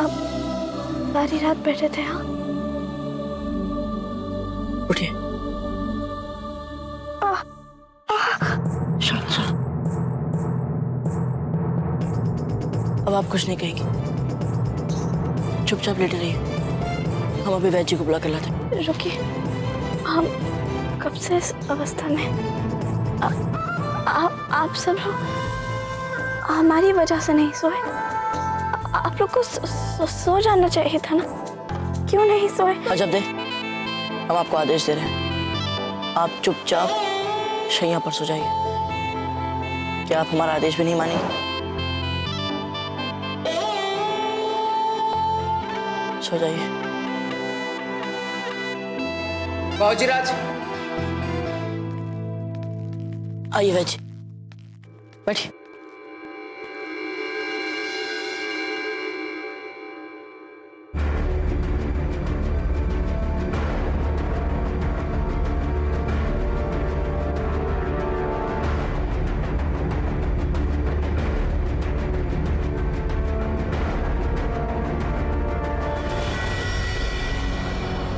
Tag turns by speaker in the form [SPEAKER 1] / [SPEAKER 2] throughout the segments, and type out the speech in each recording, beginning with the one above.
[SPEAKER 1] आप सारी रात बैठे थे? हाँ,
[SPEAKER 2] उठिए। शांत शांत। अब आप कुछ नहीं कहेंगी, चुपचाप लेटे रहिए। हम अभी वैद्य जी को बुला कर लाते हैं।
[SPEAKER 1] रुकिए, हम कब से इस अवस्था में? आप सब लोग हमारी वजह से नहीं सोए। आप लोग को सो जाना चाहिए था ना, क्यों नहीं सोए?
[SPEAKER 2] अजब दे, हम आपको आदेश दे रहे हैं, आप चुपचाप शैया पर सो जाइए। क्या आप हमारा आदेश भी नहीं मानेंगे? सो जाइए।
[SPEAKER 3] बाबूजीराज,
[SPEAKER 2] आइए वैद्य, बैठिए।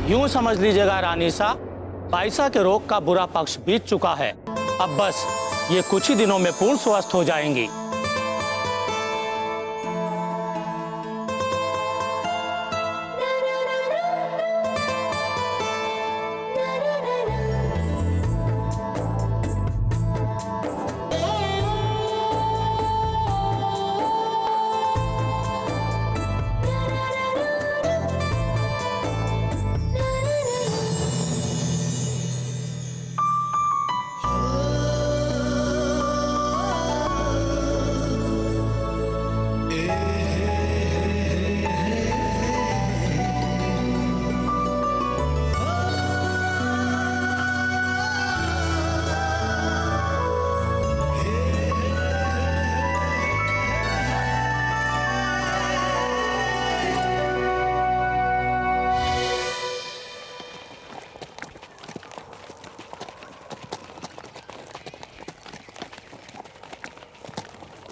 [SPEAKER 4] यूं समझ लीजिएगा रानी सा, बाइसा के रोग का बुरा पक्ष बीत चुका है। अब बस ये कुछ ही दिनों में पूर्ण स्वस्थ हो जाएंगी।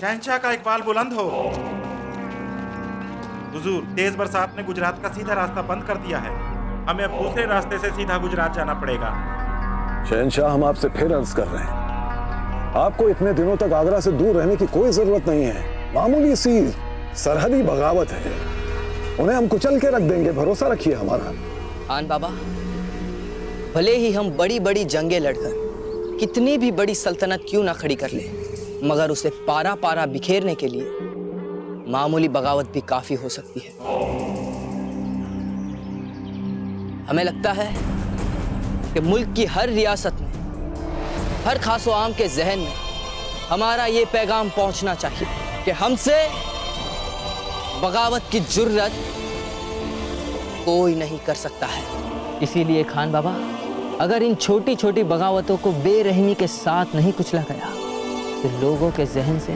[SPEAKER 5] शहंशाह का इकबाल बुलंद हो। हुजूर, तेज बरसात ने गुजरात का सीधा रास्ता बंद कर दिया है। हमें अब दूसरे रास्ते से सीधा गुजरात जाना पड़ेगा।
[SPEAKER 6] शहंशाह, हम आपसे फिर अर्ज कर रहे हैं, आपको इतने दिनों तक आगरा से दूर रहने की कोई जरूरत नहीं है। मामूली सी सरहदी बगावत है, उन्हें हम कुचल के रख देंगे, भरोसा रखिए हमारा।
[SPEAKER 3] आन बाबा, भले ही हम बड़ी बड़ी जंगें लड़कर कितनी भी बड़ी सल्तनत क्यों ना खड़ी कर ले, मगर उसे पारा पारा बिखेरने के लिए मामूली बगावत भी काफी हो सकती है। हमें लगता है कि मुल्क की हर रियासत में, हर खासो आम के जहन में हमारा ये पैगाम पहुंचना चाहिए कि हमसे बगावत की जुर्रत कोई नहीं कर सकता है। इसीलिए खान बाबा, अगर इन छोटी छोटी बगावतों को बेरहमी के साथ नहीं कुचला गया तो लोगों के जहन से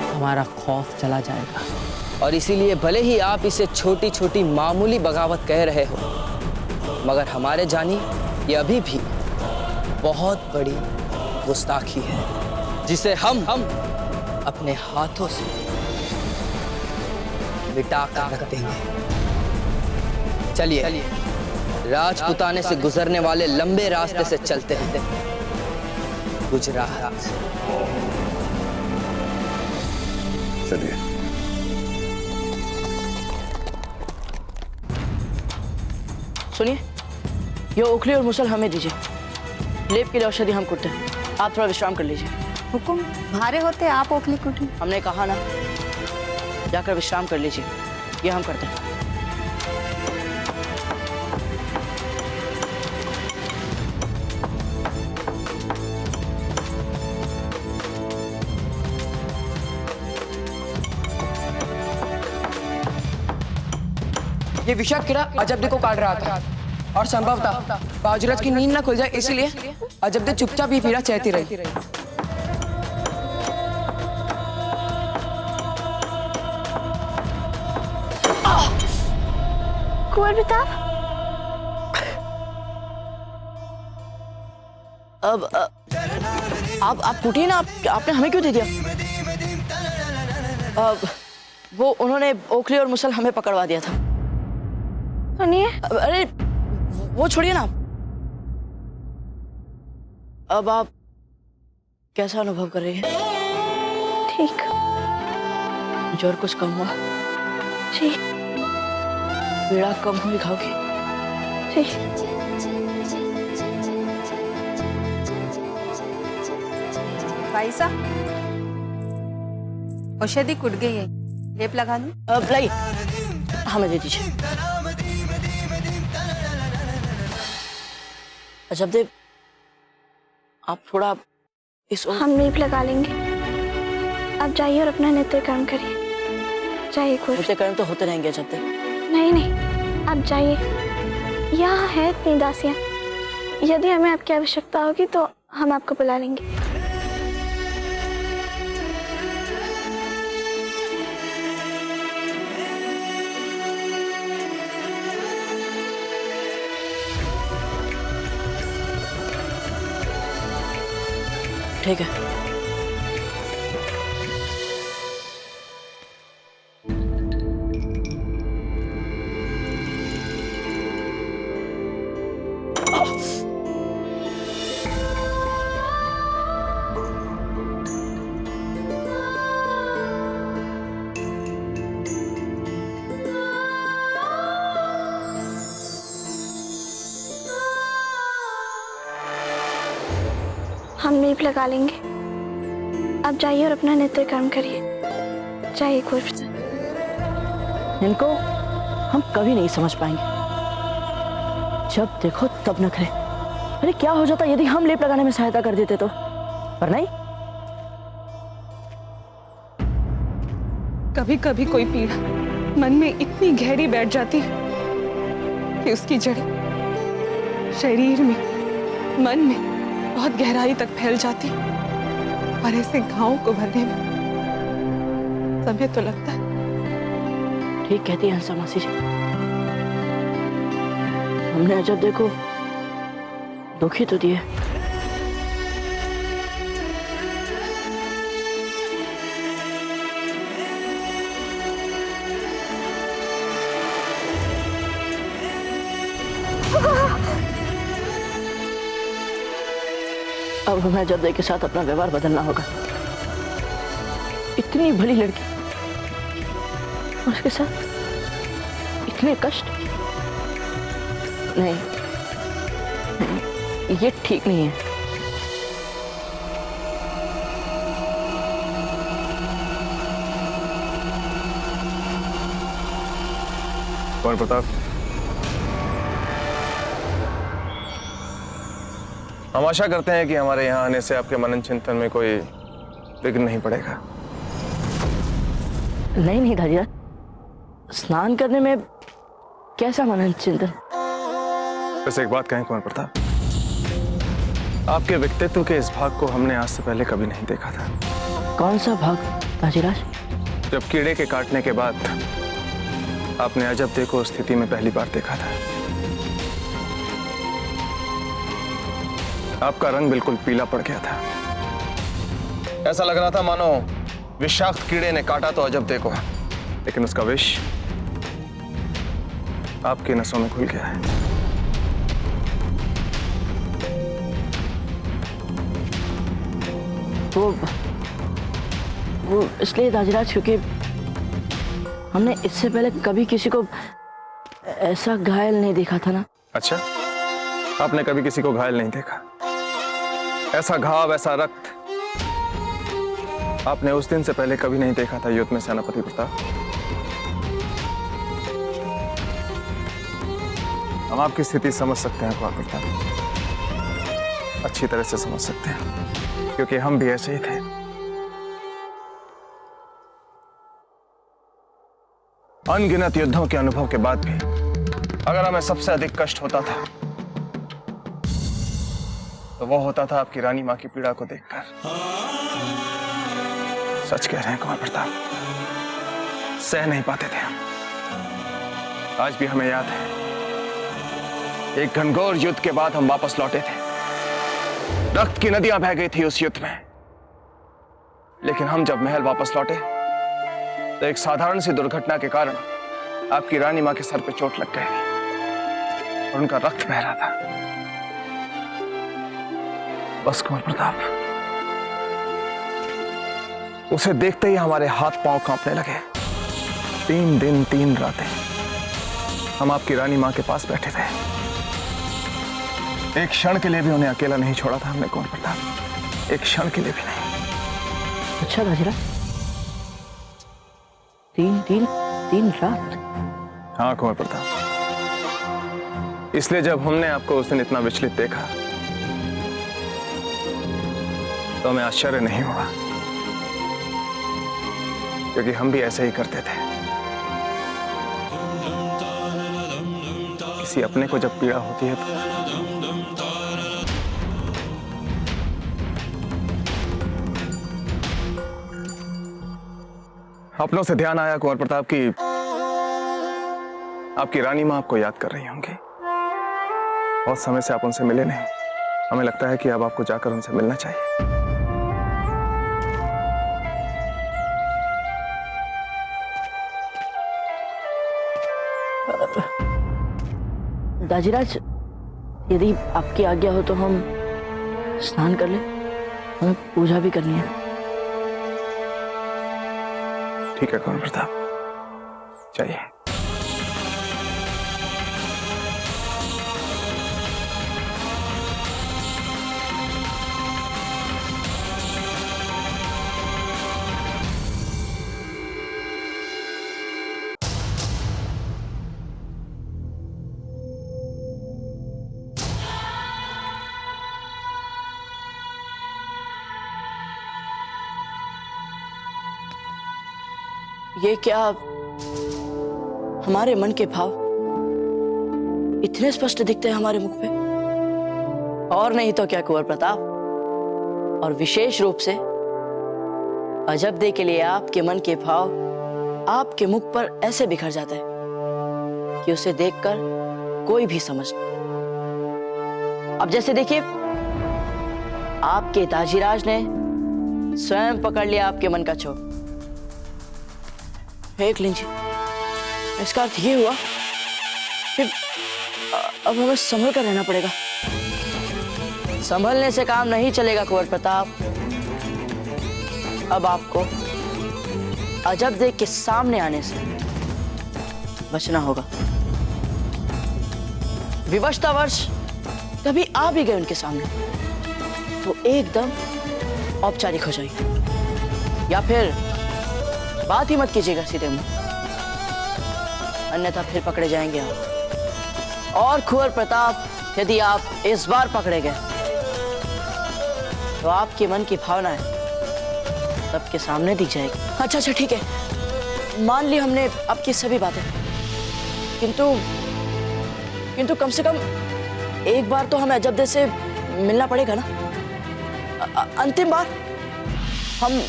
[SPEAKER 3] हमारा खौफ चला जाएगा। और इसीलिए भले ही आप इसे छोटी छोटी मामूली बगावत कह रहे हो, मगर हमारे जानी ये अभी भी बहुत बड़ी गुस्ताखी है, जिसे हम अपने हाथों से मिटा कर रख देंगे। चलिए राजपुताने से गुजरने वाले लंबे रास्ते से चलते हैं गुजरात।
[SPEAKER 6] चलिए।
[SPEAKER 2] सुनिए, ये ओखली और मुसल हमें दीजिए। लेप के लिए औषधि हम कुटते हैं, आप थोड़ा विश्राम कर लीजिए।
[SPEAKER 7] हुकुम, भारे होते आप ओखली कुटी।
[SPEAKER 2] हमने कहा ना, जाकर विश्राम कर लीजिए, ये हम करते हैं।
[SPEAKER 3] ये विषाक्त कीड़ा अजबदे को काट रहा था और संभवतः बाबूजीराज की नींद न खुल जाए, इसलिए अजबदे चुपचाप ही पीड़ा सहती रही।
[SPEAKER 1] कुंवर प्रताप,
[SPEAKER 2] अब आप कूटिए ना, आपने हमें क्यों दे दिया? वो उन्होंने ओखली और मुसल हमें पकड़वा दिया था।
[SPEAKER 1] सुनिए,
[SPEAKER 2] अरे वो छोड़िए ना। अब आप कैसा अनुभव कर रही हैं?
[SPEAKER 1] ठीक।
[SPEAKER 2] जोर कुछ कम हुआ?
[SPEAKER 1] जी
[SPEAKER 2] पीड़ा कम हुई खाओगी?
[SPEAKER 1] जी।
[SPEAKER 7] भाई साहब, औषधि कुट गई है, लेप लगा लूं?
[SPEAKER 2] अब लाई हमें दे दीजिए। अजबदेव, आप थोड़ा इस
[SPEAKER 1] हम नींव लगा लेंगे। आप जाइए और अपना नित्य कर्म करिए। जाइए कुछ।
[SPEAKER 2] नित्य कर्म तो होते रहेंगे अजबदेव।
[SPEAKER 1] नहीं नहीं, आप जाइए। यहाँ है इतनी दासियाँ, यदि हमें आपकी आवश्यकता होगी तो हम आपको बुला लेंगे।
[SPEAKER 2] ठीक है।
[SPEAKER 1] हम नींव लगा लेंगे। आप जाइए और अपना नित्य कर्म करिए। जाइए कुछ।
[SPEAKER 2] इनको हम कभी नहीं समझ पाएंगे। जब देखो तब नखरे। अरे क्या हो जाता यदि हम लेप लगाने में सहायता कर देते तो? पर नहीं।
[SPEAKER 8] कभी कभी कोई पीड़ा मन में इतनी गहरी बैठ जाती है कि उसकी जड़ें शरीर में, मन में बहुत गहराई तक फैल जाती, और ऐसे घावों को भरने में समय तो लगता है।
[SPEAKER 2] ठीक कहती है हंसा मासी जी। हमने अजबदेव को दुखी तो दिए। अब हमें अजबदेव के साथ अपना व्यवहार बदलना होगा। इतनी भली लड़की, उसके साथ इतने कष्ट। नहीं, नहीं, ये ठीक नहीं है।
[SPEAKER 9] कुंवर प्रताप, हम आशा करते हैं कि हमारे यहाँ आने से आपके मनन चिंतन में कोई विघ्न नहीं पड़ेगा।
[SPEAKER 2] नहीं नहीं दादिया, स्नान करने में कैसा मनन चिंतन?
[SPEAKER 9] वैसे एक बात कहें कुंवर प्रताप, आपके व्यक्तित्व के इस भाग को हमने आज से पहले कभी नहीं देखा था।
[SPEAKER 2] कौन सा भाग दाजीराज?
[SPEAKER 9] जब कीड़े के काटने के बाद आपने अजबदेव को उस स्थिति में पहली बार देखा था। आपका रंग बिल्कुल पीला पड़ गया था। ऐसा लग रहा था मानो विषाक्त कीड़े ने काटा तो अजबदेव को, लेकिन उसका विष आपकी नसों में घुल गया है।
[SPEAKER 2] वो इसलिए दाजीराज क्योंकि हमने इससे पहले कभी किसी को ऐसा घायल नहीं देखा था ना।
[SPEAKER 9] अच्छा, आपने कभी किसी को घायल नहीं देखा? ऐसा घाव, ऐसा रक्त आपने उस दिन से पहले कभी नहीं देखा था युद्ध में सेनापति प्रताप। हम आपकी स्थिति समझ सकते हैं कुंवर प्रताप, अच्छी तरह से समझ सकते हैं, क्योंकि हम भी ऐसे ही थे। अनगिनत युद्धों के अनुभव के बाद भी अगर हमें सबसे अधिक कष्ट होता था तो वो होता था आपकी रानी मां की पीड़ा को देखकर। सच कह रहे हैं कुंवर प्रताप, सह नहीं पाते थे हम। आज भी हमें याद है, एक घनघोर युद्ध के बाद हम वापस लौटे थे। रक्त की नदियां बह गई थी उस युद्ध में, लेकिन हम जब महल वापस लौटे तो एक साधारण सी दुर्घटना के कारण आपकी रानी मां के सर पे चोट लग गई और उनका रक्त बह रहा था। बस कुंवर प्रताप, उसे देखते ही हमारे हाथ पांव कांपने लगे। 3 दिन 3 रातें हम आपकी रानी मां के पास बैठे थे। एक क्षण के लिए भी उन्हें अकेला नहीं छोड़ा था हमने कुंवर प्रताप, एक क्षण के लिए भी नहीं।
[SPEAKER 2] अच्छा दाजीराज, 3 रात?
[SPEAKER 9] हाँ कुंवर प्रताप, इसलिए जब हमने आपको उस दिन इतना विचलित देखा तो हमें आश्चर्य नहीं हुआ, क्योंकि हम भी ऐसे ही करते थे। किसी अपने को जब पीड़ा होती है तो अपनों से ध्यान आया कुंवर प्रताप की आपकी रानी मां आपको याद कर रही होंगी। बहुत समय से आप उनसे मिले नहीं, हमें लगता है कि अब आपको जाकर उनसे मिलना चाहिए।
[SPEAKER 2] दाजीराज, यदि आपकी आज्ञा हो तो हम स्नान कर लें, हमें पूजा भी करनी है।
[SPEAKER 9] ठीक है कुंवर प्रताप, चाहिए।
[SPEAKER 2] ये क्या हमारे मन के भाव इतने स्पष्ट दिखते हैं हमारे मुख पे? और नहीं तो क्या कुंवर प्रताप, और विशेष रूप से अजबदे के लिए आपके मन के भाव आपके मुख पर ऐसे बिखर जाते हैं कि उसे देखकर कोई भी समझ नहीं। अब जैसे देखिए, आपके दाजीराज ने स्वयं पकड़ लिया आपके मन का छोर। देख लीजिए, इसका अर्थ ये हुआ कि अब हमें संभल कर रहना पड़ेगा। संभलने से काम नहीं चलेगा कुंवर प्रताप। अब आपको अजबदे के सामने आने से बचना होगा। विवशतावश कभी आ भी गए उनके सामने तो एकदम औपचारिक हो जाइए, या फिर बात ही मत कीजिएगा सीधे मुंह, अन्यथा फिर पकड़े जाएंगे आप। और कुंवर प्रताप, यदि आप इस बार पकड़े गए तो आपके मन की भावनाएं सबके सामने दी जाएगी। अच्छा अच्छा ठीक है, मान ली हमने आपकी सभी बातें, किंतु कम से कम एक बार तो हमें अजबदे से मिलना पड़ेगा ना। अंतिम बार हम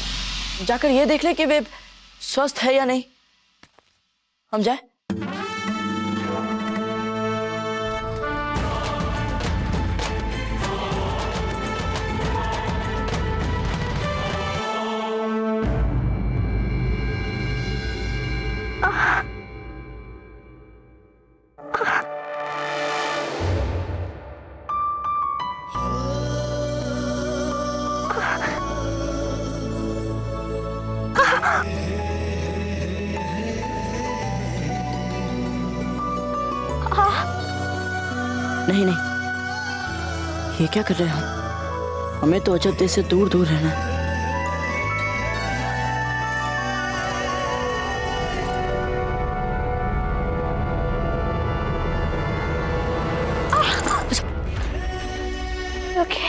[SPEAKER 2] जाकर ये देख लें कि वे स्वस्थ है या नहीं। हम जाए? नहीं नहीं, ये क्या कर रहे हैं हम? हमें तो अजबदे से दूर दूर रहना है।
[SPEAKER 1] ओके।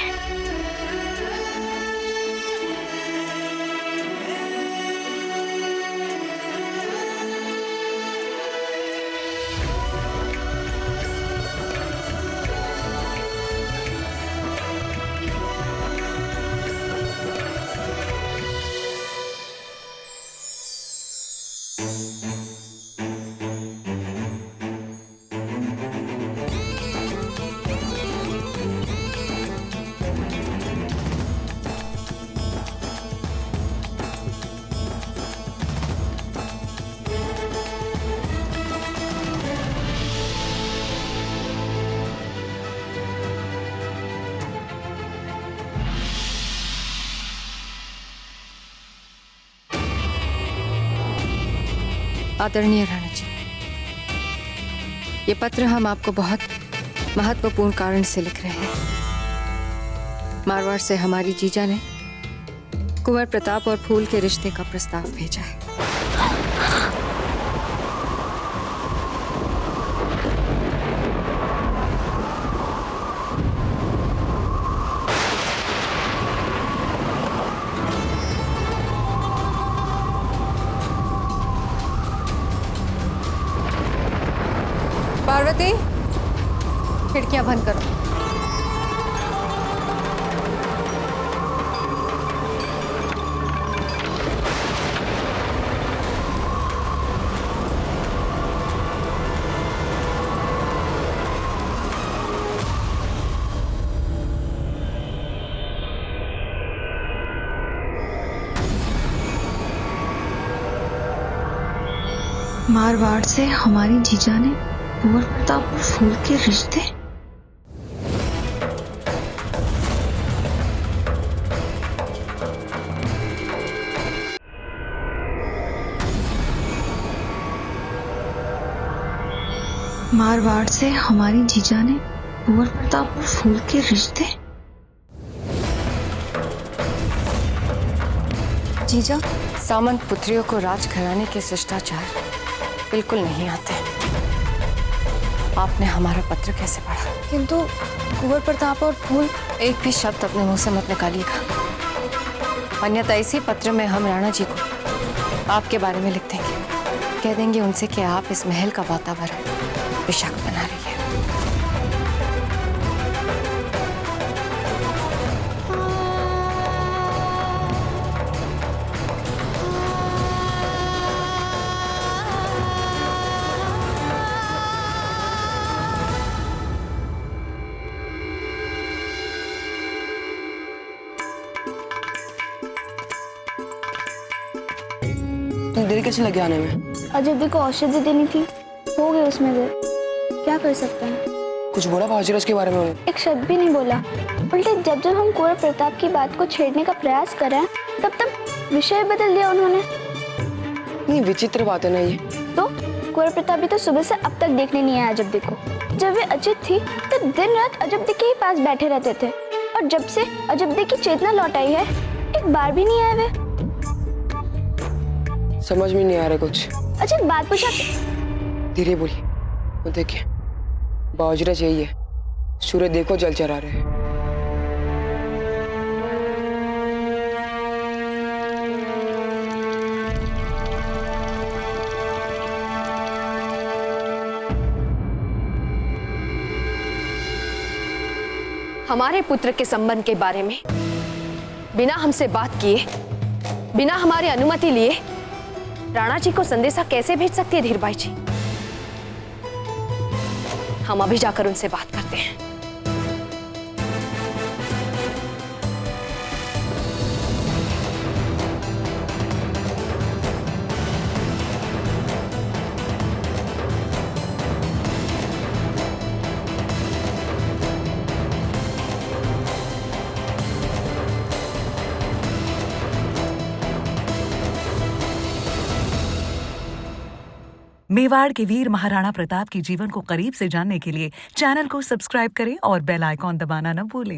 [SPEAKER 7] आदरणीय राणा जी, ये पत्र हम आपको बहुत महत्वपूर्ण कारण से लिख रहे हैं। मारवाड़ से हमारी जीजा ने कुंवर प्रताप और फूल के रिश्ते का प्रस्ताव भेजा है। पार्वती, खिड़कियां बंद करो।
[SPEAKER 1] मारवाड़ से हमारी जीजा ने कुंवर प्रताप और फूल के रिश्ते। मारवाड़ से हमारी जीजा ने कुंवर प्रताप और फूल के रिश्ते।
[SPEAKER 7] जीजा, सामंत पुत्रियों को राजघराने के शिष्टाचार बिल्कुल नहीं आते। आपने हमारा पत्र कैसे पढ़ा? किंतु कुंवर प्रताप और फूल, एक भी शब्द अपने मुंह से मत निकालिएगा, अन्यथा इसी पत्र में हम राणा जी को आपके बारे में लिख देंगे। कह देंगे उनसे कि आप इस महल का वातावरण विषाक्त बना रही है।
[SPEAKER 2] देर कैसे लगे आने में?
[SPEAKER 1] अजय को औषधि देनी थी, हो गई उसमें देर। क्या कर सकते हैं?
[SPEAKER 2] कुछ बोला बाजीराज के बारे में?
[SPEAKER 1] एक शब्द भी नहीं बोला। उल्टे जब जब हम कुंवर प्रताप की बात को छेड़ने का प्रयास कर रहे हैं तब तब विषय बदल दिया उन्होंने।
[SPEAKER 2] नहीं, विचित्र बात है ना ये।
[SPEAKER 1] तो कुंवर प्रताप भी तो सुबह से अब तक देखने नहीं आया अजब को। जब वे अजित थी तो दिन रात अजब के ही पास बैठे रहते थे, और जब से अजब की चेतना लौट आई है एक बार भी नहीं आए वे।
[SPEAKER 2] समझ में नहीं आ रहा कुछ।
[SPEAKER 1] अच्छा बात पूछा।
[SPEAKER 2] धीरे बोलिए। वो देखिए बाजीराज यही है, सूर्य देखो जल चरा रहे हैं।
[SPEAKER 10] हमारे पुत्र के संबंध के बारे में बिना हमसे बात किए, बिना हमारी अनुमति लिए राणा जी को संदेशा कैसे भेज सकती है धीरबाई जी? हम अभी जाकर उनसे बात करते हैं।
[SPEAKER 11] मेवाड़ के वीर महाराणा प्रताप के जीवन को करीब से जानने के लिए चैनल को सब्सक्राइब करें और बेल आइकॉन दबाना न भूलें।